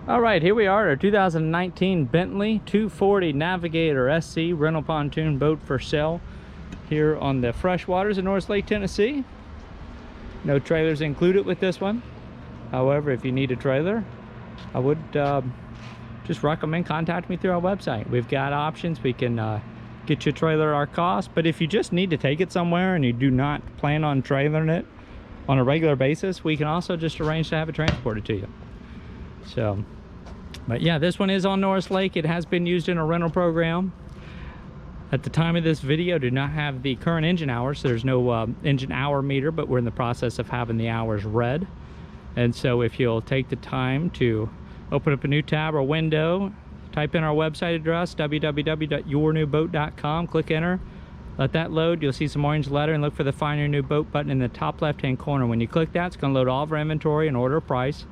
All right, here we are at our 2019 Bentley 240 Navigator SC rental pontoon boat for sale here on the freshwaters of Norris Lake, Tennessee. No trailers included with this one. However, if you need a trailer, I would just recommend contacting me through our website. We've got options. We can get you a trailer at our cost, but if you just need to take it somewhere and you do not plan on trailering it on a regular basis, we can also just arrange to have it transported to you. So, but yeah, this one is on Norris Lake. It has been used in a rental program. At the time of this video, do not have the current engine hours. So there's no engine hour meter, but we're in the process of having the hours read. And so if you'll take the time to open up a new tab or window, type in our website address, www.yournewboat.com, click enter, let that load. You'll see some orange letter and look for the Find Your New Boat button in the top left-hand corner. When you click that, it's going to load all of our inventory and order a price.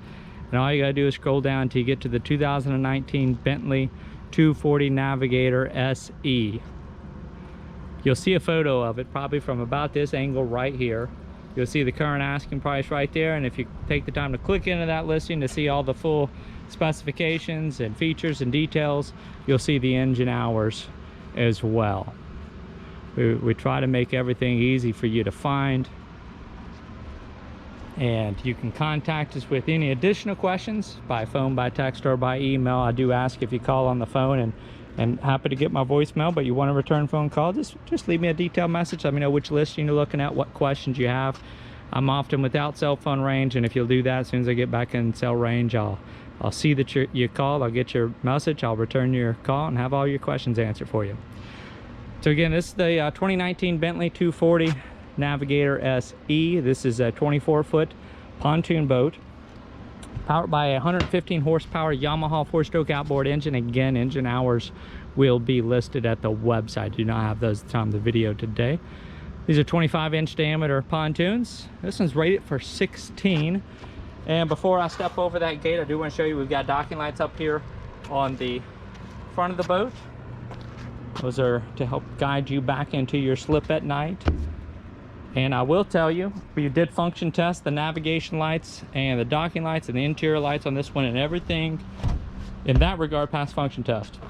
And all you got to do is scroll down until you get to the 2019 Bentley 240 Navigator SE. You'll see a photo of it probably from about this angle right here. You'll see the current asking price right there, and if you take the time to click into that listing to see all the full specifications and features and details, you'll see the engine hours as well. We try to make everything easy for you to find, and you can contact us with any additional questions by phone, by text, or by email. I do ask if you call on the phone, and happy to get my voicemail, but you want a return phone call, just leave me a detailed message. Let me know which listing you're looking at, what questions you have. I'm often without cell phone range, and if you'll do that, as soon as I get back in cell range, I'll see that you called, I'll get your message, I'll return your call and have all your questions answered for you. So again, this is the 2019 Bentley 240 Navigator SE. This is a 24-foot pontoon boat powered by a 115 horsepower Yamaha 4-stroke outboard engine. Again, engine hours will be listed at the website. Do not have those at the time of the video today. These are 25-inch diameter pontoons. This one's rated for 16. And before I step over that gate, I do want to show you we've got docking lights up here on the front of the boat. Those are to help guide you back into your slip at night. And I will tell you, we did function test the navigation lights and the docking lights and the interior lights on this one, and everything in that regard passed function test.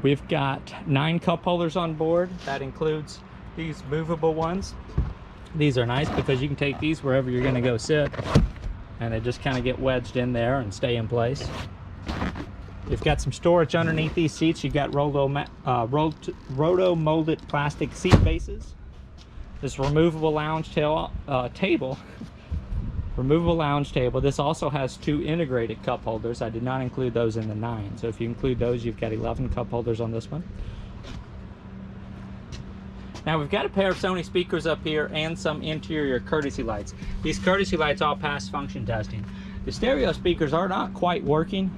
We've got 9 cup holders on board. That includes these movable ones. These are nice because you can take these wherever you're going to go sit, and they just kind of get wedged in there and stay in place. You've got some storage underneath these seats. You've got roto-molded plastic seat bases. This removable lounge table, removable lounge table. This also has 2 integrated cup holders. I did not include those in the 9. So if you include those, you've got 11 cup holders on this one. Now we've got a pair of Sony speakers up here and some interior courtesy lights. These courtesy lights all pass function testing. The stereo speakers are not quite working,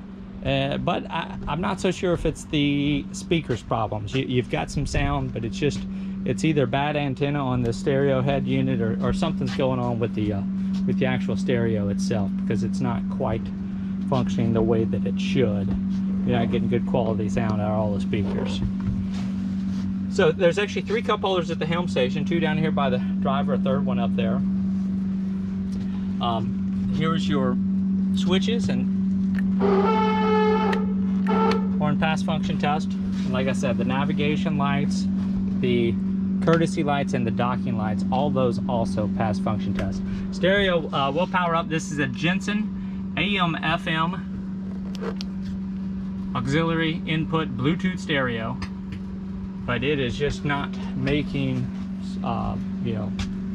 but I'm not so sure if it's the speakers problems. You've got some sound, but it's either bad antenna on the stereo head unit or something's going on with the actual stereo itself, because it's not quite functioning the way that it should. You're not getting good quality sound out of all the speakers. So there's actually 3 cup holders at the helm station, 2 down here by the driver, a 3rd one up there. Here's your switches and horn pass function test. And like I said, the navigation lights, the courtesy lights, and the docking lights, all those also pass function test. Stereo will power up. This is a Jensen AM FM auxiliary input Bluetooth stereo, but it is just not making you know,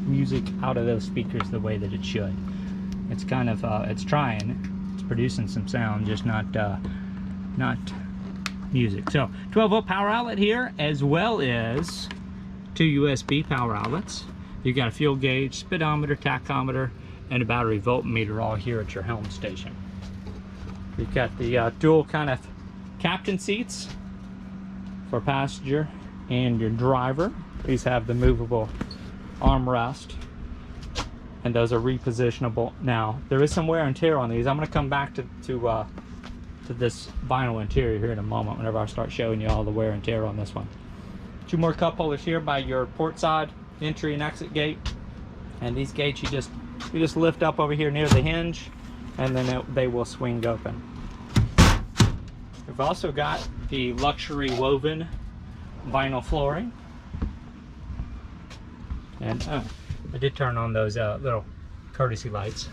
music out of those speakers the way that it should. It's kind of it's trying, it's producing some sound, just not music. So 12-volt power outlet here, as well as 2 USB power outlets. You've got a fuel gauge, speedometer, tachometer, and a battery voltmeter all here at your helm station. You've got the dual kind of captain seats for passenger and your driver. These have the movable armrest, and those are repositionable. Now there is some wear and tear on these. I'm going to come back to this vinyl interior here in a moment whenever I start showing you all the wear and tear on this one. 2 more cup holders here by your port side entry and exit gate, and these gates you just lift up over here near the hinge, and then they will swing open. We've also got the luxury woven vinyl flooring. And I did turn on those little courtesy lights.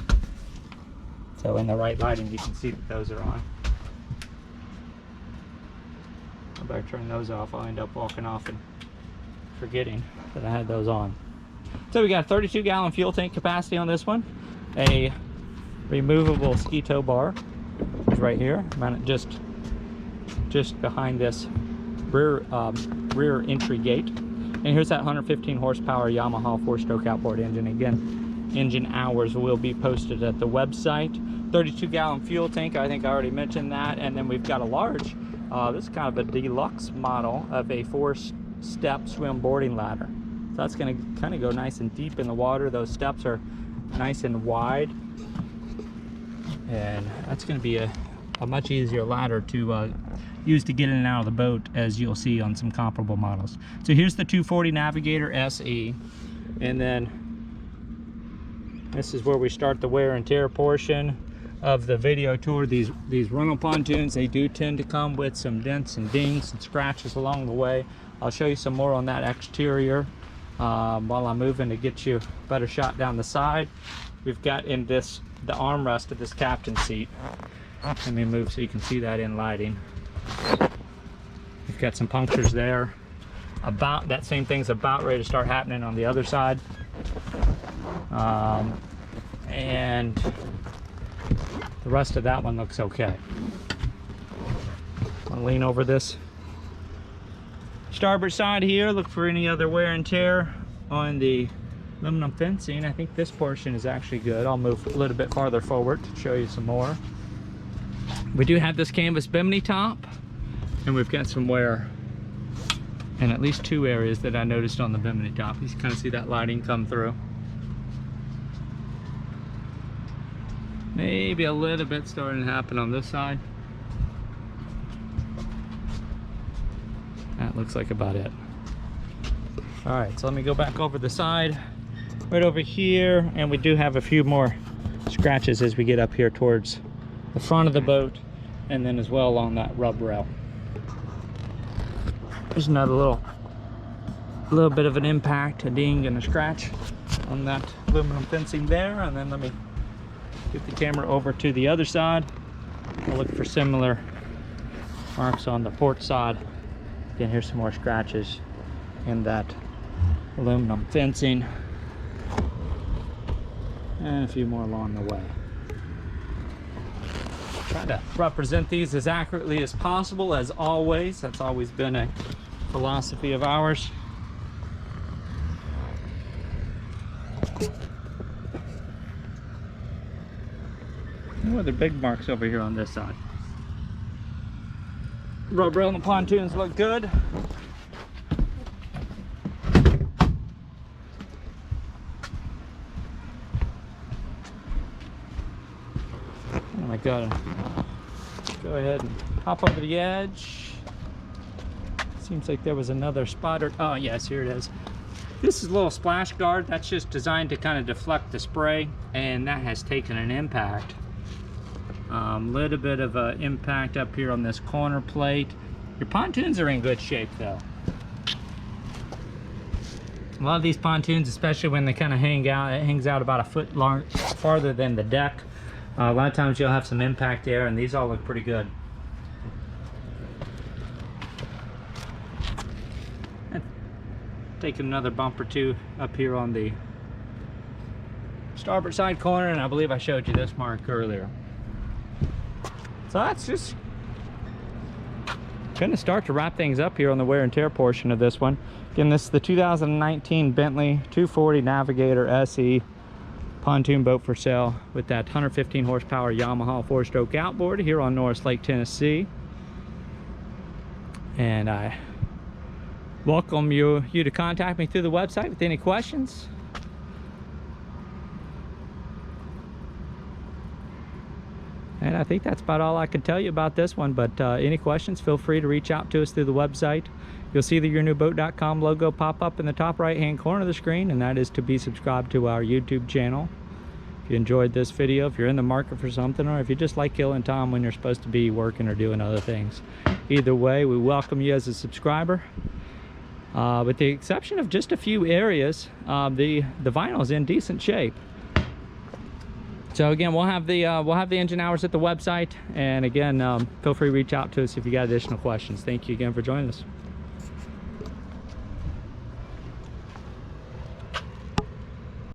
So in the right lighting, you can see that those are on. I better turn those off. I'll end up walking off and forgetting that I had those on. So we got a 32-gallon fuel tank capacity on this one. A removable ski tow bar is right here. Mounted just behind this rear entry gate. And here's that 115 horsepower Yamaha 4-stroke outboard engine. Again, engine hours will be posted at the website. 32-gallon fuel tank, I think I already mentioned that. And then we've got a large, this is kind of a deluxe model of a 4-step swim boarding ladder. So that's going to kind of go nice and deep in the water. Those steps are nice and wide. And that's going to be a much easier ladder to use to get in and out of the boat, as you'll see on some comparable models. So here's the 240 Navigator SE, and then this is where we start the wear and tear portion of the video tour. These rental pontoons, they do tend to come with some dents and dings and scratches along the way. I'll show you some more on that exterior while I'm moving to get you a better shot down the side. We've got in this the armrest of this captain seat. Let me move so you can see that in lighting. We've got some punctures there. About that same thing's about ready to start happening on the other side. And the rest of that one looks okay. I'll lean over this starboard side here, look for any other wear and tear on the aluminum fencing. I think this portion is actually good. I'll move a little bit farther forward to show you some more. We do have this canvas Bimini top, and we've got some wear in at least 2 areas that I noticed on the Bimini top. You can kind of see that lighting come through. Maybe a little bit starting to happen on this side. That looks like about it. All right, so let me go back over the side, right over here, and we do have a few more scratches as we get up here towards the front of the boat, and then as well along that rub rail. There's another little bit of an impact, a ding and a scratch on that aluminum fencing there. And then let me get the camera over to the other side. I'll look for similar marks on the port side. Again, here's some more scratches in that aluminum fencing, and a few more along the way. Try to represent these as accurately as possible, as always. That's always been a philosophy of ours. No other big marks over here on this side. Rub rail and the pontoons look good. Oh my God. Go ahead and hop over the edge. Seems like there was another spotter. Oh yes, here it is. This is a little splash guard. That's just designed to kind of deflect the spray, and that has taken an impact. Little bit of an impact up here on this corner plate. Your pontoons are in good shape though. A lot of these pontoons, especially when they kind of hang out, it hangs out about a foot long farther than the deck. A lot of times you'll have some impact there, and these all look pretty good. Taking another bump or two up here on the starboard side corner, and I believe I showed you this mark earlier. So that's just going to start to wrap things up here on the wear and tear portion of this one. Again, this is the 2019 Bentley 240 Navigator SE pontoon boat for sale with that 115 horsepower Yamaha 4-stroke outboard here on Norris Lake, Tennessee. And I welcome you to contact me through the website with any questions. And I think that's about all I can tell you about this one, but any questions, feel free to reach out to us through the website. You'll see the yournewboat.com logo pop up in the top right hand corner of the screen, and that is to be subscribed to our YouTube channel. if you enjoyed this video, if you're in the market for something, or if you just like killing time when you're supposed to be working or doing other things. Either way, we welcome you as a subscriber. With the exception of just a few areas, the vinyl is in decent shape. So again, we'll have the engine hours at the website, and again, feel free to reach out to us if you got additional questions. Thank you again for joining us.